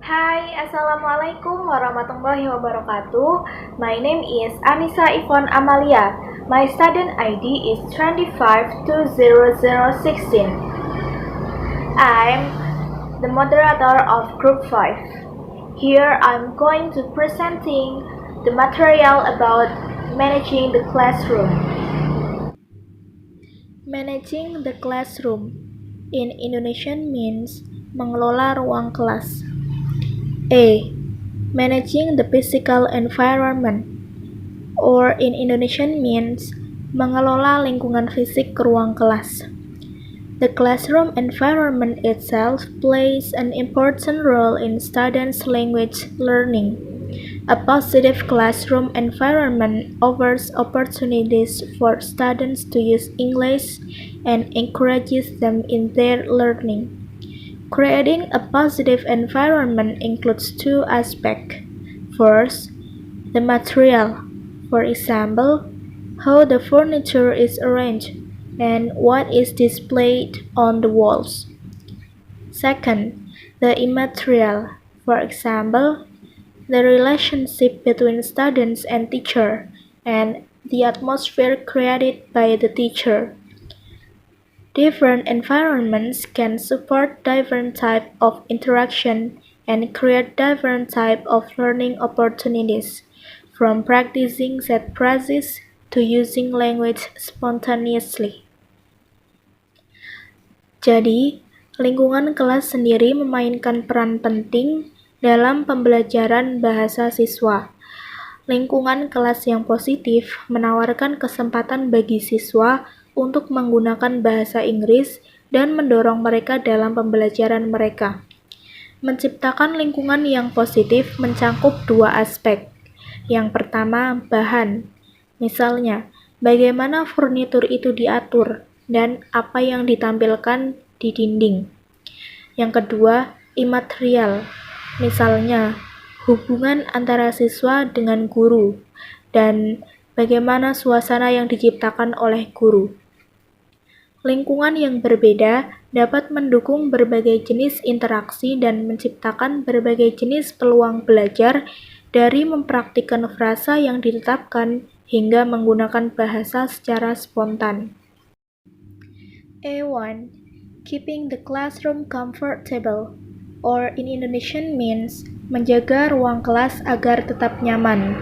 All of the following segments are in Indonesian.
Hai, Assalamualaikum warahmatullahi wabarakatuh. My name is Anissa Ivon Amalia. My student ID is 2520016. I'm the moderator of Group 5. Here I'm going to presenting the material about managing the classroom. Managing the classroom in Indonesian means mengelola ruang kelas. A. Managing the physical environment, or in Indonesian means mengelola lingkungan fisik ruang kelas. The classroom environment itself plays an important role in students' language learning. A positive classroom environment offers opportunities for students to use English and encourages them in their learning. Creating a positive environment includes two aspects. First, the material, for example, how the furniture is arranged and what is displayed on the walls. Second, the immaterial, for example, the relationship between students and teacher and the atmosphere created by the teacher. Different environments can support different types of interaction and create different types of learning opportunities, from practicing set phrases to using language spontaneously. Jadi, lingkungan kelas sendiri memainkan peran penting dalam pembelajaran bahasa siswa. Lingkungan kelas yang positif menawarkan kesempatan bagi siswa untuk menggunakan bahasa Inggris dan mendorong mereka dalam pembelajaran mereka. Menciptakan lingkungan yang positif mencakup dua aspek. Yang pertama, bahan. Misalnya, bagaimana furnitur itu diatur dan apa yang ditampilkan di dinding. Yang kedua, imaterial. Misalnya, hubungan antara siswa dengan guru dan bagaimana suasana yang diciptakan oleh guru. Lingkungan yang berbeda dapat mendukung berbagai jenis interaksi dan menciptakan berbagai jenis peluang belajar dari mempraktikkan frasa yang ditetapkan hingga menggunakan bahasa secara spontan. A1. Keeping the classroom comfortable, or in Indonesian means menjaga ruang kelas agar tetap nyaman.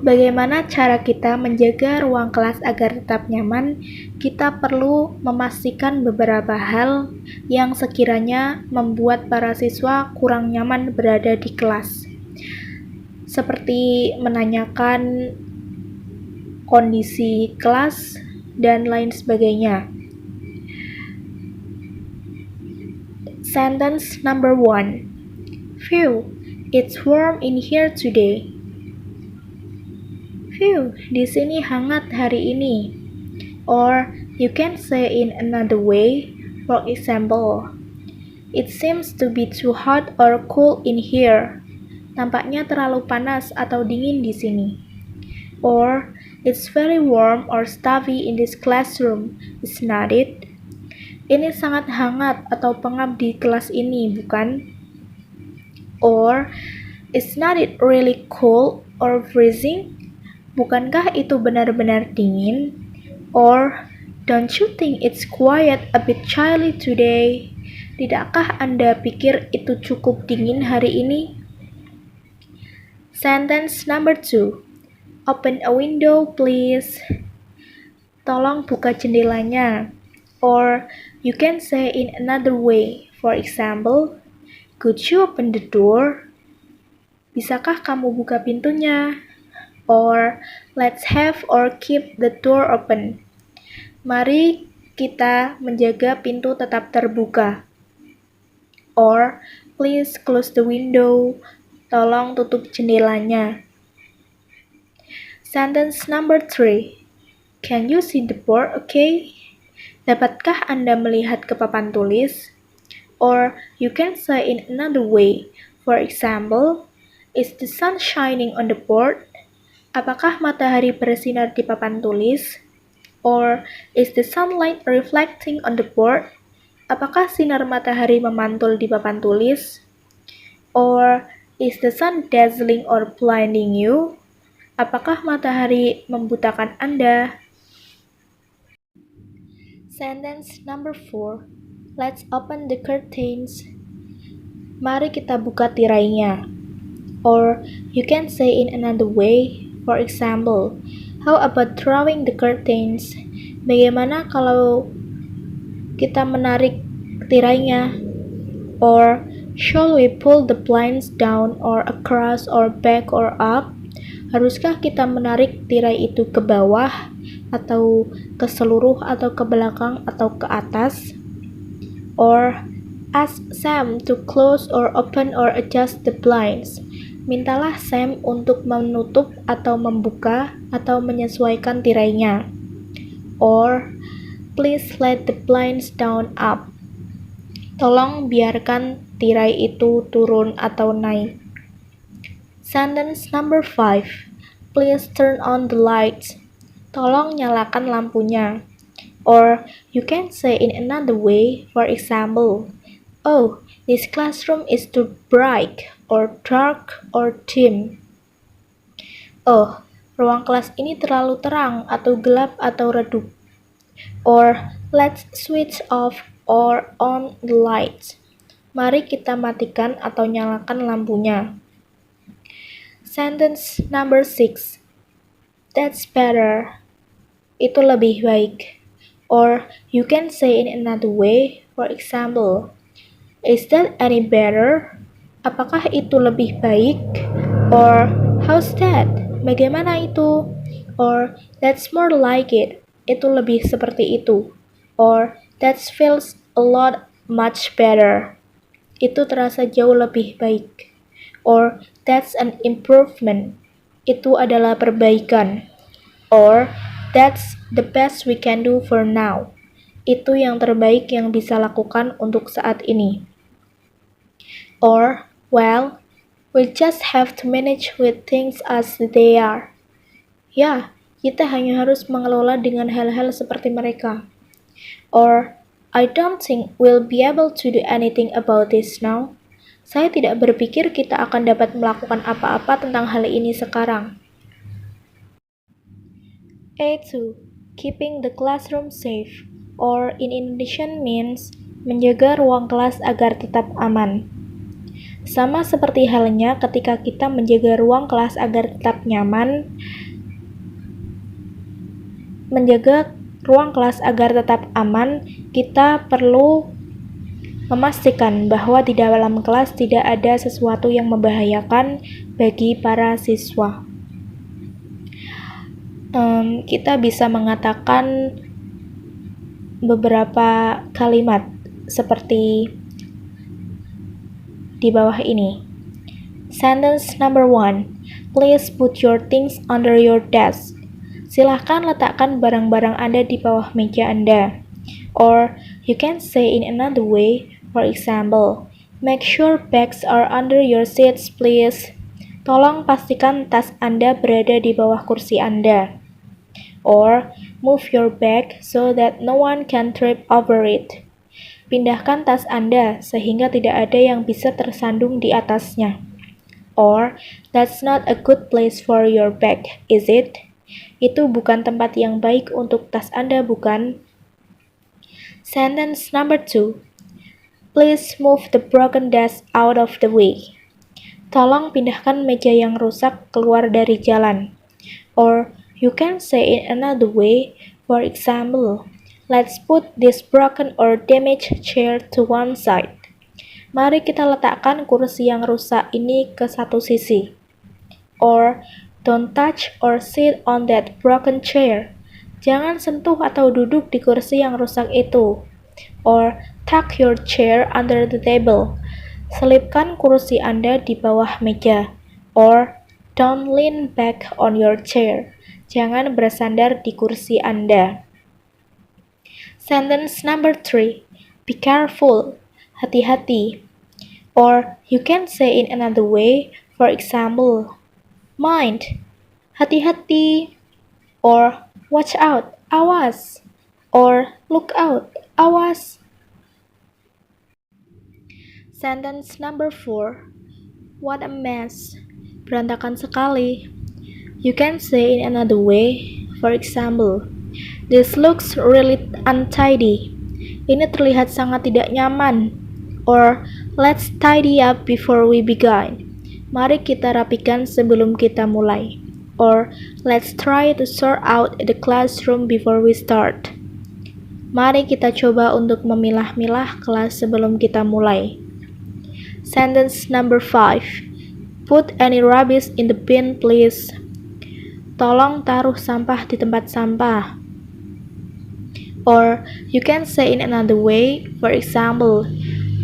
Bagaimana cara kita menjaga ruang kelas agar tetap nyaman? Kita perlu memastikan beberapa hal yang sekiranya membuat para siswa kurang nyaman berada di kelas. Seperti menanyakan kondisi kelas dan lain sebagainya. Sentence number 1. Phew, it's warm in here today. Phew, di sini hangat hari ini. Or you can say in another way, for example, it seems to be too hot or cool in here. Tampaknya terlalu panas atau dingin di sini. Or it's very warm or stuffy in this classroom, is not it? Ini sangat hangat atau pengap di kelas ini, bukan? Or is not it really cold or freezing? Bukankah itu benar-benar dingin? Or, don't you think it's quiet a bit chilly today? Tidakkah Anda pikir itu cukup dingin hari ini? Sentence number 2. Open a window, please. Tolong buka jendelanya. Or, you can say in another way. For example, could you open the door? Bisakah kamu buka pintunya? Or, let's have or keep the door open. Mari kita menjaga pintu tetap terbuka. Or, please close the window. Tolong tutup jendelanya. Sentence number 3. Can you see the board okay? Dapatkah Anda melihat ke papan tulis? Or, you can say in another way. For example, is the sun shining on the board? Apakah matahari bersinar di papan tulis? Or, is the sunlight reflecting on the board? Apakah sinar matahari memantul di papan tulis? Or is the sun dazzling or blinding you? Apakah matahari membutakan Anda? Sentence number 4. Let's open the curtains. Mari kita buka tirainya. Or you can say in another way. For example, how about drawing the curtains? Bagaimana kalau kita menarik tirainya? Or shall we pull the blinds down or across or back or up? Haruskah kita menarik tirai itu ke bawah atau ke seluruh atau ke belakang atau ke atas? Or ask Sam to close or open or adjust the blinds. Mintalah Sam untuk menutup atau membuka atau menyesuaikan tirainya. Or please let the blinds down up. Tolong biarkan tirai itu turun atau naik. Sentence number 5. Please turn on the lights. Tolong nyalakan lampunya. Or you can say in another way, for example, oh, this classroom is too bright, or dark, or dim. Oh, ruang kelas ini terlalu terang, atau gelap, atau redup. Or let's switch off or on the lights. Mari kita matikan atau nyalakan lampunya. Sentence number 6. That's better. Itu lebih baik. Or you can say in another way, for example, is that any better? Apakah itu lebih baik? Or how's that? Bagaimana itu? Or that's more like it. Itu lebih seperti itu. Or that feels a lot much better. Itu terasa jauh lebih baik. Or that's an improvement. Itu adalah perbaikan. Or that's the best we can do for now. Itu yang terbaik yang bisa lakukan untuk saat ini. Or, well, we just have to manage with things as they are. Ya, kita hanya harus mengelola dengan hal-hal seperti mereka. Or, I don't think we'll be able to do anything about this now. Saya tidak berpikir kita akan dapat melakukan apa-apa tentang hal ini sekarang. A2. Keeping the classroom safe, or in Indonesian means menjaga ruang kelas agar tetap aman. Sama seperti halnya ketika kita menjaga ruang kelas agar tetap nyaman, menjaga ruang kelas agar tetap aman, kita perlu memastikan bahwa di dalam kelas tidak ada sesuatu yang membahayakan bagi para siswa. Kita bisa mengatakan beberapa kalimat seperti di bawah ini. Sentence number 1. Please put your things under your desk. Silahkan letakkan barang-barang Anda di bawah meja Anda. Or you can say in another way, for example, make sure bags are under your seats please. Tolong pastikan tas Anda berada di bawah kursi Anda. Or move your bag so that no one can trip over it. Pindahkan tas Anda sehingga tidak ada yang bisa tersandung di atasnya. Or that's not a good place for your bag, is it? Itu bukan tempat yang baik untuk tas Anda, bukan? Sentence number 2. Please move the broken desk out of the way. Tolong pindahkan meja yang rusak keluar dari jalan. Or you can say in another way, for example, let's put this broken or damaged chair to one side. Mari kita letakkan kursi yang rusak ini ke satu sisi. Or don't touch or sit on that broken chair. Jangan sentuh atau duduk di kursi yang rusak itu. Or tuck your chair under the table. Selipkan kursi Anda di bawah meja. Or don't lean back on your chair. Jangan bersandar di kursi Anda. Sentence number 3. Be careful. Hati-hati. Or you can say in another way, for example, mind. Hati-hati. Or watch out. Awas. Or look out. Awas. Sentence number 4. What a mess. Berantakan sekali. You can say in another way. For example, this looks really untidy. Ini terlihat sangat tidak nyaman. Or, let's tidy up before we begin. Mari kita rapikan sebelum kita mulai. Or, let's try to sort out the classroom before we start. Mari kita coba untuk memilah-milah kelas sebelum kita mulai. Sentence number 5. Put any rubbish in the bin, please. Tolong taruh sampah di tempat sampah. Or, you can say in another way, for example,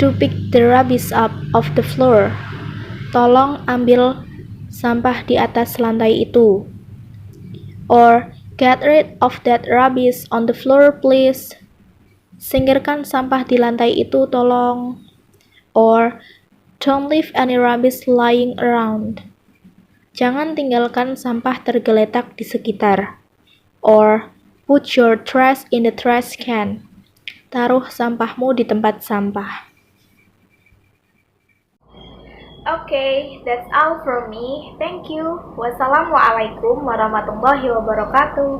to pick the rubbish up off the floor. Tolong ambil sampah di atas lantai itu. Or, get rid of that rubbish on the floor, please. Singkirkan sampah di lantai itu, tolong. Or, don't leave any rubbish lying around. Jangan tinggalkan sampah tergeletak di sekitar. Or, put your trash in the trash can. Taruh sampahmu di tempat sampah. Okay, that's all from me. Thank you. Wassalamualaikum warahmatullahi wabarakatuh.